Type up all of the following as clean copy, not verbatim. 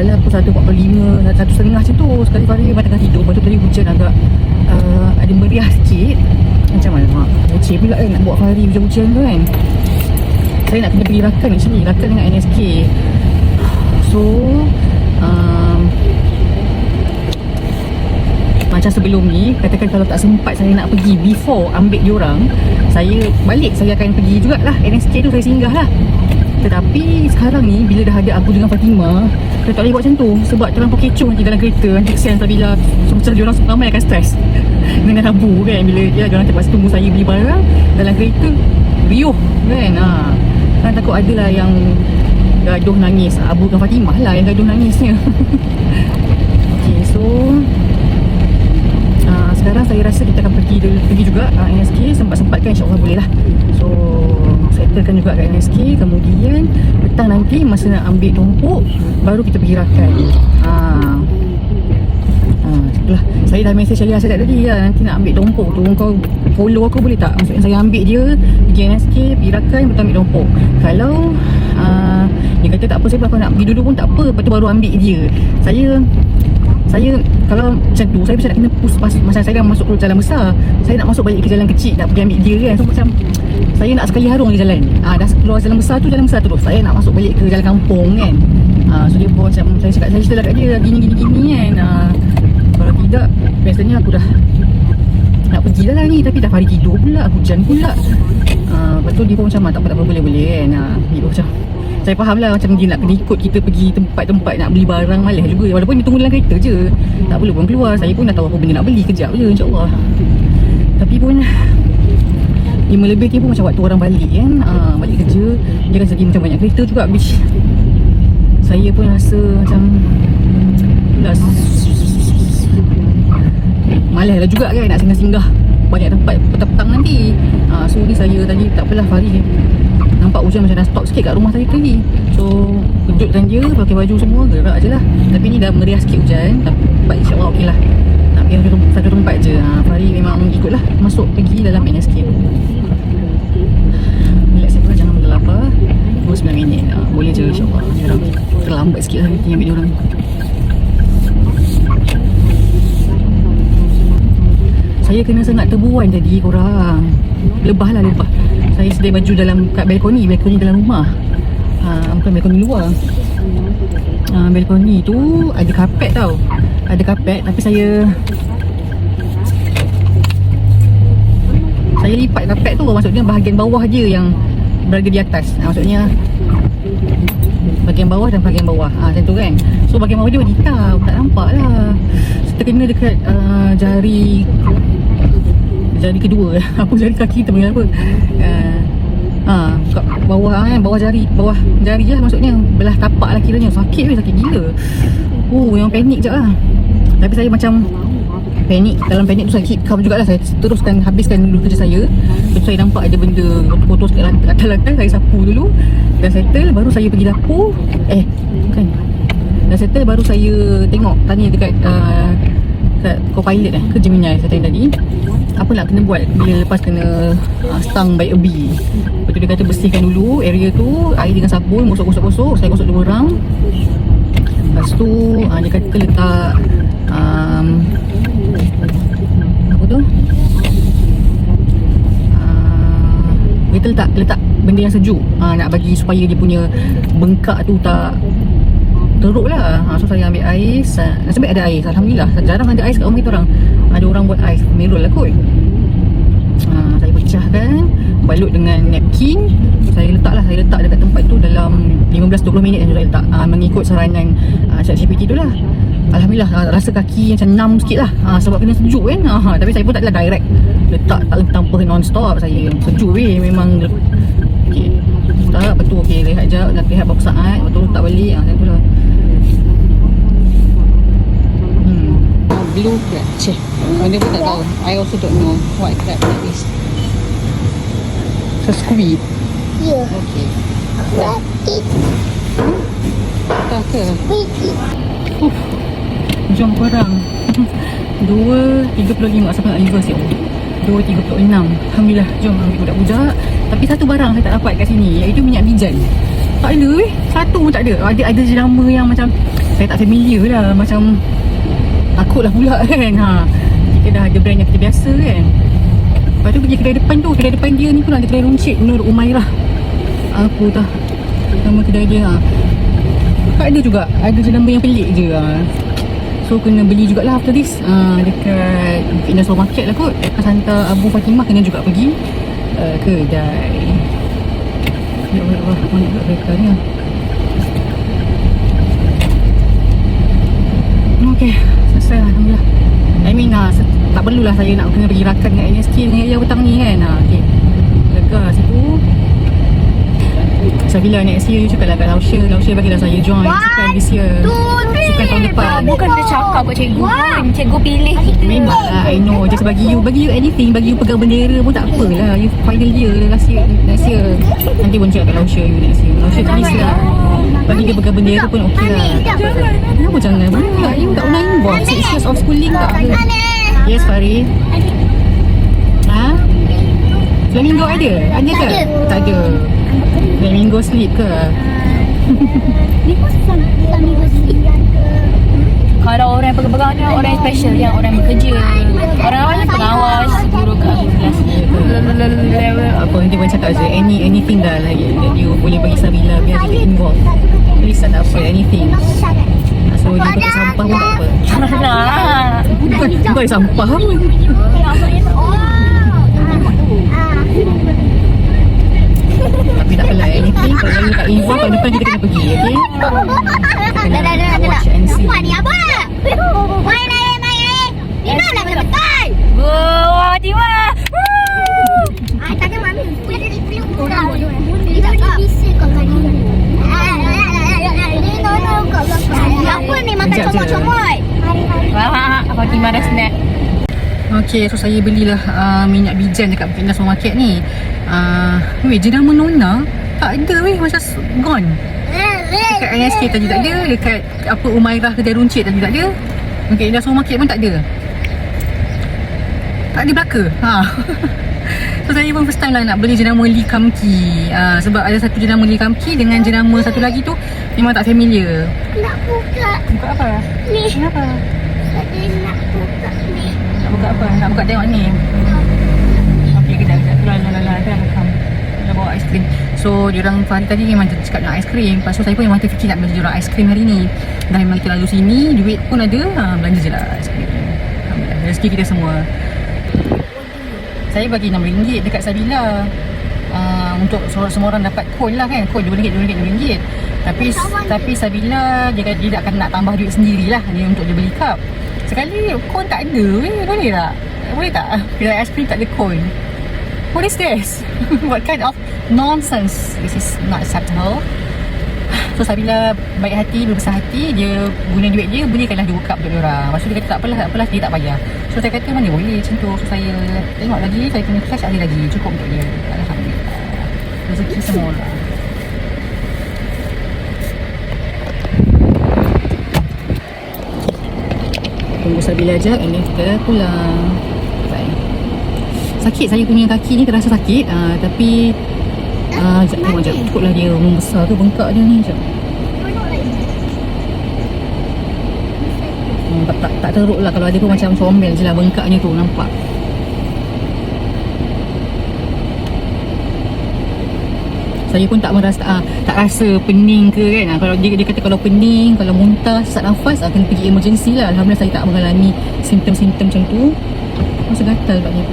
awal lah pukul 1.45, 1.30 macam tu. Sekali Farid memang tengah tidur. Lepas tu tadi hujan agak ada meriah sikit. Macam mana mak bocil pula kan nak buat Farid hujan-hujan tu kan. Saya nak kena pergi rakan actually, rakan dengan NSK. So macam sebelum ni, katakan kalau tak sempat saya nak pergi before ambil diorang, saya balik, saya akan pergi jugalah NSK tu, saya singgah lah. Tetapi sekarang ni bila dah ada aku dengan Fatimah, kita tak boleh buat macam tu. Sebab terlampau kecoh nanti dalam kereta. Nanti kesian bila macam diorang ramai akan stres dengan Abu kan. Bila ya, diorang terpaksa tunggu saya beli barang dalam kereta, riuh kan. Kan takut adalah yang gaduh nangis. Abu dengan Fatimah lah yang gaduh nangisnya. Okay, so sekarang saya rasa kita akan pergi juga NSK. Sempat-sempatkan insyaAllah boleh lah. So settlekan juga kat NSK. Kemudian petang nanti masa nak ambil tumpuk, baru kita pergi rakan. Itulah. Saya dah mesej Syariah saya tadi lah, nanti nak ambil tumpuk tu kau follow aku boleh tak? Maksudnya saya ambil dia pergi NSK, pergi rakan, betul ambil tumpuk. Kalau dia kata tak apa Saifah, kau nak pergi dulu pun tak apa, lepas tu baru ambil dia. Saya kalau macam tu, saya macam nak kena push macam saya dah masuk ke jalan besar, saya nak masuk balik ke jalan kecil, nak pergi ambil dia kan. So macam saya nak sekali harung je jalan. Dah keluar jalan besar terus saya nak masuk balik ke jalan kampung kan. So dia pun macam saya cakap, saya cerita lah kat dia gini kan. Kalau tidak, biasanya aku dah nak pergi dah lah ni, tapi dah hari tidur pula, hujan pula. Lepas tu dia pun macam tak apa boleh kan. Dia pun macam saya faham lah, macam dia nak kena ikut kita pergi tempat-tempat nak beli barang, malas juga. Walaupun dia tunggu dalam kereta je, tak perlu pun keluar. Saya pun dah tahu apa benda nak beli, kejap je insyaAllah. Tapi pun 5 lebih dia pun macam waktu orang balik kan. Balik kerja, dia kan segi macam banyak kereta juga, which saya pun rasa macam dah malas lah juga kan nak singgah-singgah banyak tempat petang-petang nanti. So ni saya tadi tak apalah, Farid nampak hujan macam dah stop sikit kat rumah tadi. So kejutkan dia, pakai baju semua, gerak je lah. Tapi ni dah meriah sikit hujan, tapi insyaAllah okey lah. Nak pergi satu tempat je. Farid memang ikut lah, masuk pergi dalam NSK tu. Relax saja, jangan bergelapar. 29 minit boleh je insyaAllah. Diorang terlambat sikit lah nanti ambil diorang. Saya kena sangat terbuan tadi korang. Lebah. Saya sedia baju kat balkoni dalam rumah. Bukan balkoni luar. Balkoni tu ada kapet tau. Ada kapet, tapi saya lipat kapet tu. Maksudnya bahagian bawah je yang berada di atas. Maksudnya bahagian bawah dan bahagian bawah. Macam tu kan. So bahagian bawah dia warna hitam, tak nampak lah. Terkena dekat jari kedua. Apa jari kaki kita panggil apa? Kat bawah kan, bawah jari je lah, maksudnya belah tapak lah kiranya. Sakit gila. Yang panik je lah. Tapi saya macam panik. Dalam panik tu saya keep calm jugalah. Saya teruskan, habiskan dulu kerja saya. Lepas tu saya nampak ada benda kotor kat lantai, saya sapu dulu. Dah settle, baru saya pergi dapur. Bukan, dah settle baru saya tengok, tanya dekat kat co-pilot ke Gemini saya tanya tadi, apa nak kena buat bila lepas kena stung by a bee. Lepas tu dia kata bersihkan dulu area tu, air dengan sabun, gosok. Saya gosok 2 orang. Lepas tu dia kata letak apa tu, kita letak benda yang sejuk, nak bagi supaya dia punya bengkak tu tak teruk lah. So saya ambil ais. Nasib baik ada ais, alhamdulillah. Jarang ada ais kat rumah kita orang. Ada orang buat ais, merul lah kot. Saya pecahkan, balut dengan napkin. Saya letak dekat tempat tu dalam 15-20 minit yang saya letak, mengikut saranan ChatGPT tu lah. Alhamdulillah, rasa kaki macam numb sikit lah, sebab kena sejuk kan. Tapi saya pun taklah direct letak, tak tanpa non-stop. Saya sejuk memang. Okay, letak, betul, okay, rehat jap, nak rehat berapa saat, betul letak balik. Macam tu lah. Blue crab. Dia pun tak tahu. I also don't know what crab that is. So squid. Yeah. Okay. Crab it. Tak ke? Jom korang. 2.35 asal nak reverse ya. 2.36. Alhamdulillah. Jom ambil budak-budak. Tapi satu barang saya tak dapat kat sini, iaitu minyak bijan. Tak ada satu pun tak ada. Ada jenama yang macam saya tak familiar lah, macam takutlah pula kan. Kita dah ada brand yang kita biasa kan. Lepas tu pergi kedai depan tu, kedai depan dia ni pun ada kedai runcit Nur Umairah. Apa dah nama kedai dia. Tak ada juga, ada jenama yang pelik je. So kena beli jugalah after this. Dekat Fitness Supermarket lah kot, lepas hantar Abu Fatimah kena juga pergi kedai. Ya Allah, mana pula kereta ni. Okay, selesai lah, Alhamdulillah. I mean tak perlulah saya nak kena pergi rakan dengan NSK dengan Yaya petang ni kan. Okay, lega situ. Sabila naik SU cakap lah kat Lausha bagilah saya join sukan this year, sukan tahun depan. Bukan dia cakap buat cikgu pun. Cikgu pilih kita. Memang lah, I know. Just bagi you anything, bagi you pegang bendera pun tak apalah. You final year next year. Nanti pun cakap kat Lausha you next year. Lausha tulis lah, bagi dia pegang bendera pun okey lah. Kenapa jangan? Banyak you tak pernah involve 6 years of schooling tak? Yes Farid. Flamingo ada? Ada ke? Tak ada. Flamingo sleep ke? Kalau orang yang pegang-pegang ni orang yang special, yang orang bekerja. Orang lain pengawas, guru kat kelas. Apa nanti pun cakap je anything dah lah that you boleh bagi Sabila biar dia involve. Please tak apa, anything. So dia pakai sampah pun tak apa. Bukan sampah pun. Tapi tak apalah, anything kalau you tak involve kat depan kita kena pergi, okay? Kena watch and see. Wah, Tiwa. Apa ni makan comot-comot? Wah, Fatimah dah snack. Okay, so saya belilah minyak bijan dekat Fitness Supermarket ni. Weh, jenama Nona tak ada weh, macam gone. Dekat NSK tadi tak ada, dekat apa Umairah kedai runcit tadi tak ada. Okay, Fitness Supermarket pun tak ada. Tak ada belaka. So saya pun first time lah nak beli jenama Lee Kam Ki. Sebab ada satu jenama Lee Kam Ki dengan jenama satu lagi tu memang tak familiar. Nak buka Buka apa? ni. Kenapa? Saya nak buka ni. Nak buka apa? Nak buka tengok ni. Okey, kejap. Lah, dah bawa aiskrim. So, diorang hari tadi memang cakap nak aiskrim. Lepas tu saya pun memang terfikir nak beli diorang aiskrim hari ni. Dan memang kita lalu sini, duit pun ada. Belanja je lah aiskrim. Alhamdulillah, rezeki kita semua. Saya bagi RM6 dekat Sabila. Untuk semua orang dapat coin lah kan. Coin RM2. Tapi Sabila dia akan nak tambah duit sendirilah dia untuk dia beli cup. Sekali coin tak ada weh. Boleh tak? Bila aiskrim tak ada coin. What is this? What kind of nonsense? This is not acceptable. So Sabila baik hati, berbesar hati, dia guna duit dia belikanlah 2 cup untuk diorang. Lepas tu dia kata tak apalah dia tak bayar. So saya kata mana boleh macam tu. So saya tengok lagi, saya punya cash ada lagi, cukup untuk dia. Alhamdulillah, rezeki semua lah. Tunggu Sabila je, and then kita pulang. Bye. Sakit saya punya kaki ni, terasa sakit. Tapi tengok sekejap, cukuplah dia membesar tu bengkak dia ni. Sekejap. Tak teruk lah, kalau ada pun macam comel je lah bengkaknya tu, nampak. Saya pun tak rasa pening ke kan. Kalau dia kata kalau pening, kalau muntah, sesak nafas, kena pergi emergency lah. Alhamdulillah saya tak mengalami simptom-simptom macam tu. Masa gatal sebabnya.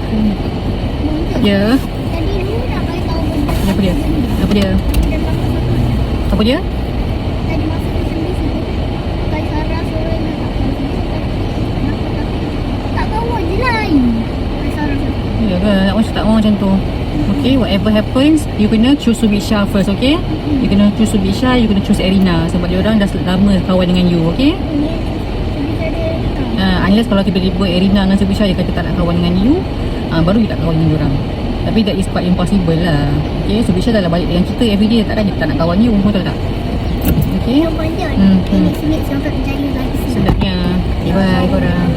Ya. Tadi lu nak bagi tahu benda. Apa dia? Apa dia? Tadi masa tu sendiri situ. Kai Sarah suruh nak tak tahu je lah. Kai Sarah suruh. Ya ke? Tak mahu macam tu. Okay, whatever happens, you kena choose Subisha first, okay? You kena choose Subisha, you kena choose Erina. Sebab diorang dah lama kawan dengan you, okay? Unless kalau tiba-tiba Erina dengan Subisha dia kata tak nak kawan dengan you, baru you tak kawan dengan diorang. Tapi that is quite impossible lah. Okay, Subisha dah balik dengan kita everyday, takkan dia tak nak kawan you, betul tak? Okay? Yang panjang ini sini sampai berjaya lagi. Sedapnya. Okay, bye korang.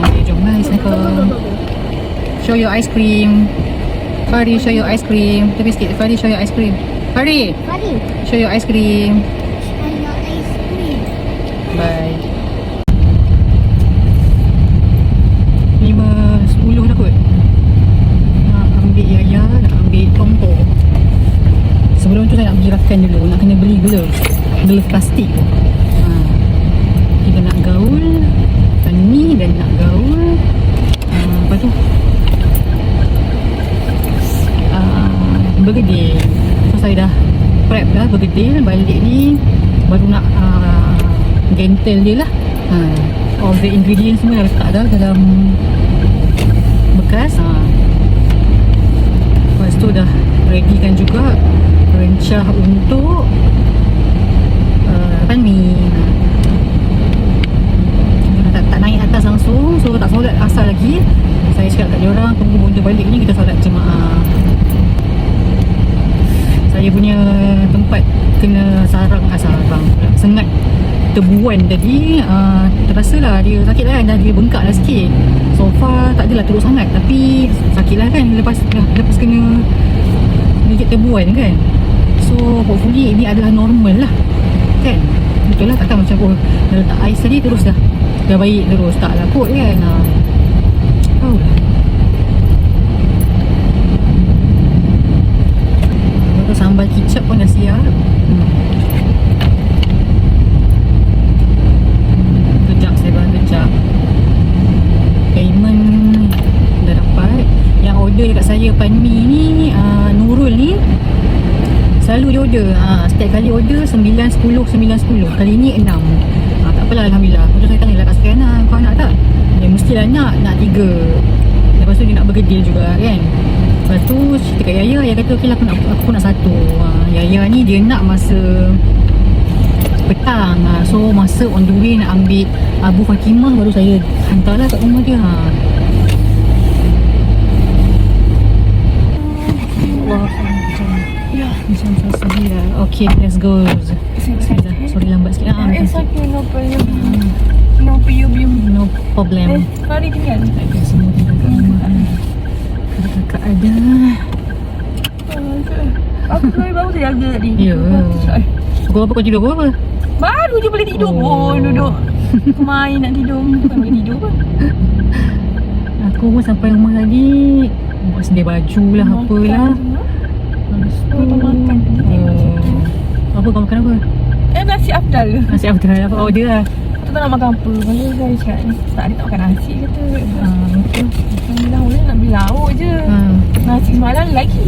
Okay, jom lah. Assalamualaikum. Show your ice cream. Fari, show your ice cream. Tepi sikit. Fari, show your ice cream. Fari, Fari, show your ice cream. ada ice cream. Bye. 5:10 dah kot. Nak ambil Yaya, nak ambil Tompo. Sebelum tu saya nak pergi rakan dulu. Nak kena beli glove. Glove plastik tu. Kita nak gaul. Ni dan nak gaul. Lepas tu bergedil. So saya dah prep dah bergedil. Balik ni baru nak gentle dia lah. All the ingredients semua dah letak dah dalam bekas. Lepas tu dah readykan juga rencah untuk pan mi. Tak naik atas langsung, so tak solat asar lagi. Saya cakap kat diorang, tunggu bonda balik ni kita solat jemaah. Saya punya tempat kena sarang pula, sengat tebuan tadi. Terasa lah dia sakit lah, dah dia bengkak lah sikit. So far tak adalah teruk sangat, tapi sakit lah kan lepas kena gigit tebuan kan. So hopefully ini adalah normal lah kan. Betul lah, takkan macam dah letak ais tadi terus dah baik terus, tak lah kot kan. Tahu lah. Lepas sambal kicap pun dah siap. Kejap saya bang, kejap. Payment dah dapat. Yang order dekat saya pan mi ni Nurul ni selalu dia order. Setiap kali order 9, 10, 9, 10. Kali ni 6. Tak apalah, Alhamdulillah. Lepas tu saya tanya lah kat Sukiana, kau nak tak? Dia mestilah nak 3. Lepas tu dia nak bergedil juga kan. Lepas tu cerita kat Yaya, Yaya kata okey lah, aku nak 1. Yaya ni dia nak masa petang. So masa on the way nak ambil Abu Fakimah, baru saya hantarlah kat rumah dia. Macam susah lah. Okay, let's go. Sorry lambat sikit. It's okay, no problem. No problem. Fari tinggal. Okay, semua tinggal kat rumah. Kakak ada. Aku baru saya jaga tadi. Ya. Pukul berapa kau tidur? Pukul berapa? Baru je boleh tidur pun duduk. Aku main nak tidur. Bukan boleh tidur pun. Aku pun sampai rumah tadi buat sedia baju lah, apalah. Makan. Apa kau makan apa? Nasi Afdal. Nasi apa apa order lah. Tu tak nak makan apa. Kalau saya cakap ni tak ada tak makan nasi kata. Betul. Alhamdulillah boleh nak beli lauk je. Nasi semalam lagi.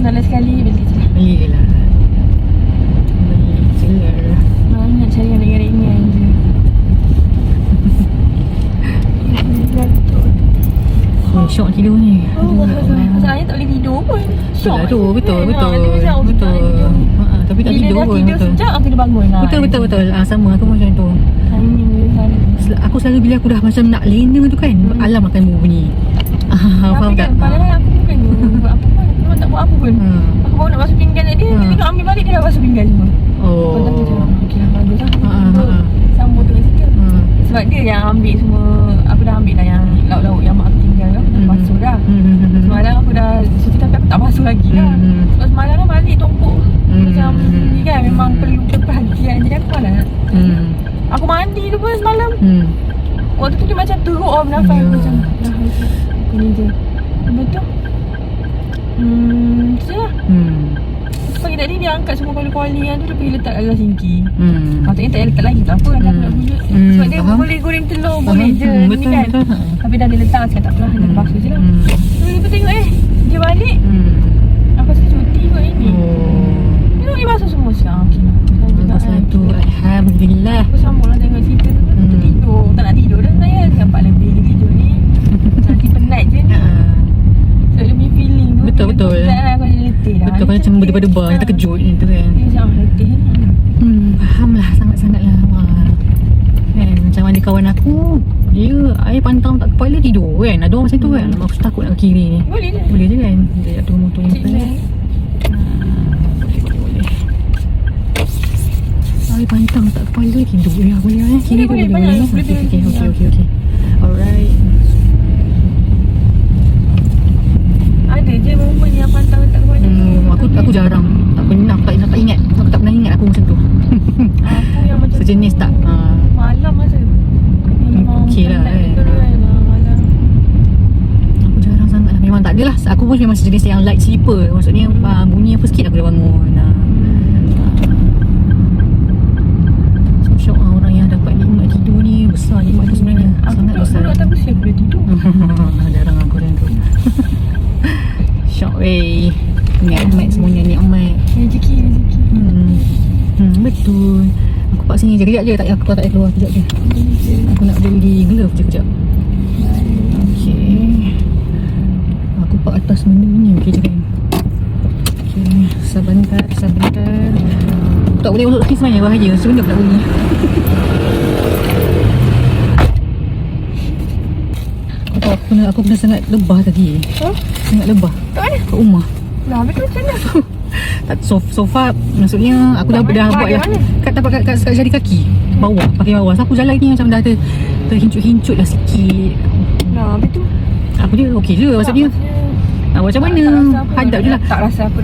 Dalam sekali beli je lah. Beli je lah. Malam nak cari yang ringan-ringan je. Syok tidur ni. Masalahnya tak boleh tidur pun. Betul lah tu. Betul. Tapi tak bila tidur dah pun. tidur sekejap aku kena bangun lah. Betul. Sama aku pun macam tu. Aku selalu bila aku dah macam nak lena tu kan, alam akan bunyi. Faham tak? Padahal aku bukan buat apa pun. Aku tak buat apa pun. Aku baru nak basuh pinggan dia. Dia tengok ambil balik, dia dah basuh pinggan semua. Kau tak kerja. Okay lah, bagus lah. Sambut dengan situ. Sebab dia yang ambil semua. Aku dah ambil dah yang lauk-lauk yang mak aku tinggal tu. Aku basuh dah. Semalam aku dah cuci, tapi aku tak basuh lagi lah. Sebab semalam kan balik tumpuk. Macam ni kan, memang perlu perhatian. Jadi aku malah nak. Aku mandi tu pun semalam. Waktu tu dia macam teruk lah bernafas. Macam dah ini je. Betul. Tu lah. Pagi tadi dia angkat semua kuali-kuali yang tu, dia pergi letak dalam sinki. Patutnya tak payah letak lagi, tak apa kan, aku nak guna. Sebab dia boleh goreng telur, boleh je ni kan. Tapi dah dia letak, cakap tak apalah, dia basuh je lah. Lepas tengok dia balik, aku rasa cuti kot ini. Dia basuh semua siang. Satu, Alhamdulillah. Aku sambung lah tengok cerita tu. Tidur, tak nak tidur dah saya. Nampak lebih ni tidur ni. Nanti penat je ni. So lebih feeling tu. Betul. Aku jadi letih dah. Betul, kau macam berdebar-debar, kita terkejut tu kan. Dia macam letih lah. Faham lah, sangat-sangat lah. Kan, macam ada kawan aku, dia air pantang tak kepala tidur kan. Ada orang macam tu kan. Aku takut nak ke kiri ni. Boleh je. Boleh je kan. Dia nak turun motor ni. Boleh. Air pantang tak kepala tidur. Ya boleh lah. Kiri tu boleh. Okay. Alright. adalah, aku pun memang jenis yang light sleeper. Maksudnya bunyi apa sikit aku dah bangun. Syok orang yang dapat nikmat tidur ni. Besar nikmat tu sebenarnya. Sangat besar. Aku tak tahu siapa boleh tidur. Jarang aku macam tu. Syok weh. Nikmat semuanya nikmat. Rezeki. Betul. Aku paksa ni je kejap je. Aku tak payah keluar kejap je. Aku nak beli glove je kejap. Okay. Aku pak atas benda ni. Okay je kan. Okay. Sebentar. Tak boleh masuk sini sebenarnya. Bahaya. Sebenarnya aku tak boleh. Aku kena sangat lebah tadi. Sangat lebah. Kat mana? Kat rumah. Lah, habis tu macam mana? Tak, sofa maksudnya aku dah buat lah kat jari kaki bawah, pakai bawah. So aku jalan ni macam dah terhincut-hincut lah sikit. Lah, habis tu Aku dia okey je maksudnya. Macam mana? Hadap je lah. Tak rasa apa.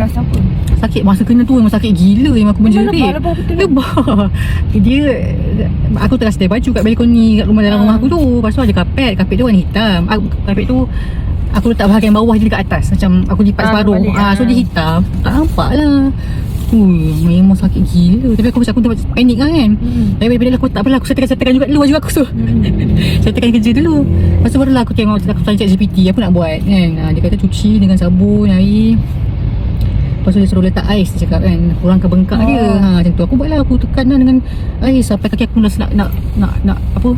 Sakit masa kena tu memang sakit gila yang aku menjerit. Lebah betul. Lebah. Dia aku terus setel baju kat balkoni kat rumah dalam rumah aku tu. Lepas tu ada kapet tu warna hitam. Kapet tu aku letak bahagian bawah je dekat atas. Macam aku lipat separuh. So dia hitam. Tak nampak lah. Memang sakit gila. Tapi aku dah panik kan. Tapi daripada aku tak apalah. Aku setelkan juga dulu baju aku tu. Setelkan kerja dulu. Lepas tu barulah aku tengok. Aku tanya ChatGPT apa nak buat kan. Dia kata cuci dengan sabun, air. Lepas tu dia suruh letak ais. Dia cakap kan kurangkan bengkak dia. Macam tu aku buat lah. Aku tekan lah dengan ais sampai kaki aku nak apa,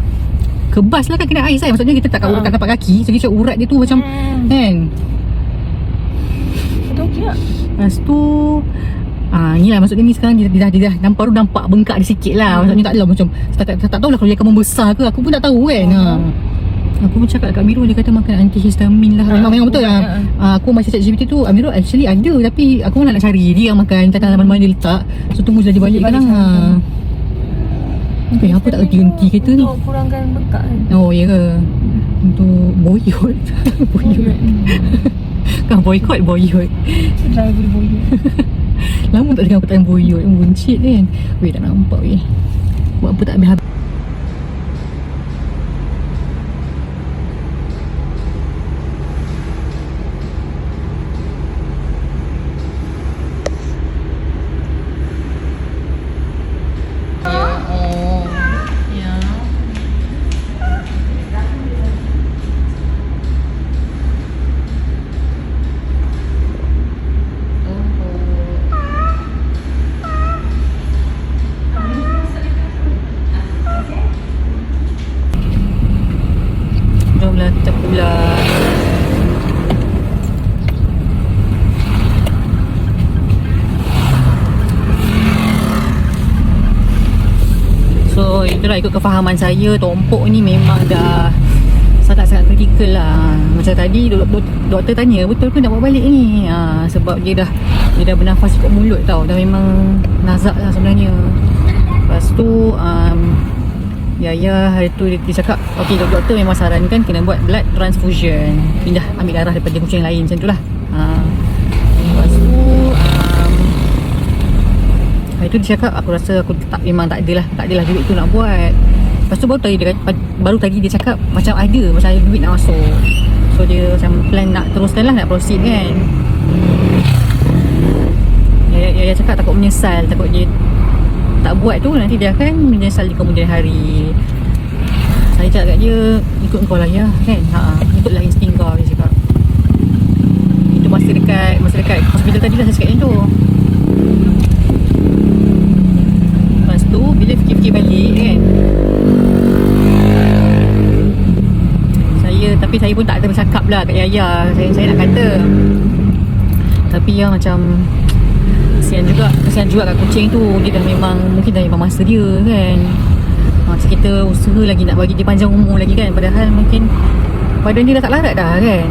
kebas lah kan kena ais kan. Maksudnya kita tak kat urat kat tapak kaki. So dia cakap urat dia tu macam kan. Betul okey tak? Lepas tu ni lah maksudnya ni sekarang dia dah nampak bengkak dia sikit lah. Maksudnya tak adalah macam tak tahulah kalau dia akan membesar ke. Aku pun tak tahu kan. Aku pun cakap kat Amirul, dia kata makan antihistamin lah. Memang betul lah. Aku baca ChatGPT tu, Amirul actually ada. Tapi aku nak cari dia yang makan. Tak tahu mana dia letak. So tunggu je dia balik sekarang. Apa tak henti kereta ni? Untuk kurangkan bengkak kan? Oh ya ke? Untuk boyot. Kan boycott. Driver boyot. Lama tak dengar perkataan boyot. Buncit kan. Weh tak nampak weh. Buat apa tak habis-habis. Jomlah kita pulang. So itulah ikut kefahaman saya, tompok ni memang dah sangat-sangat kritikal lah. Macam tadi doktor tanya betul ke nak bawa balik ni. Sebab dia dah bernafas ikut mulut tau. Dah memang nazak lah sebenarnya. Lepas tu Yaya hari tu dia cakap okey, doktor memang sarankan kena buat blood transfusion, pindah ambil darah daripada kucing lain macam tu lah. Lepas tu hari tu dia cakap aku rasa aku memang tak adalah duit tu nak buat. Lepas tu baru tadi dia cakap macam ada duit nak masuk. So dia macam plan nak teruskan lah, nak proceed kan. Yaya cakap takut menyesal, takut dia tak buat tu nanti dia akan menyesal di kemudian hari. Saya cakap kat dia, ikut kau lah ya kan. Ikutlah insting kau, dia cakap. Itu masa dekat hospital tadi lah saya cakap yang tu. Lepas tu bila fikir-fikir balik kan, tapi saya pun tak ada bercakap lah kat Yaya. Saya nak kata, tapi ya macam kesian juga kat kucing tu. Dia dah mungkin dah memang masa dia kan. Macam kita usaha lagi nak bagi dia panjang umur lagi kan. Padahal mungkin badan dia dah tak larat dah kan.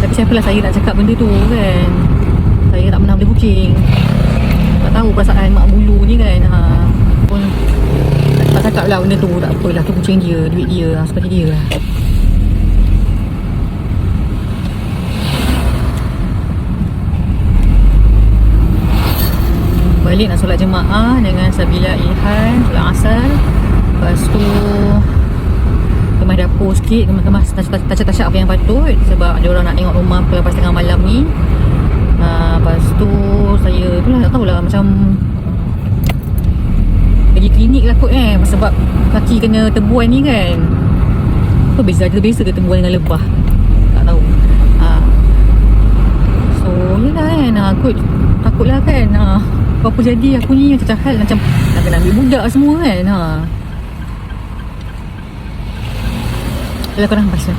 Tapi siapalah saya nak cakap benda tu kan. Saya tak pernah beli kucing, tak tahu perasaan mak bulu ni kan. Pun tak cakap lah benda tu. Tak apalah, tu kucing dia, duit dia, seperti dia lah. Balik nak solat jemaah dengan Sabila Ilhan, solat asar. Lepas tu kemas dapur lumpur sikit, kemas touch-up apa yang patut. Sebab ada orang nak tengok rumah pukul 8.30 malam ni. Lepas tu saya itulah tak tahulah, macam pergi klinik lah kot sebab kaki kena tebuan ni kan. Apa beza ke tebuan dengan lebah? Tak tahu. So yelah kan, aku takutlah kan apa-apa jadi aku ni macam hal macam nak kena ambil budak semua kan. Kalau korang pasal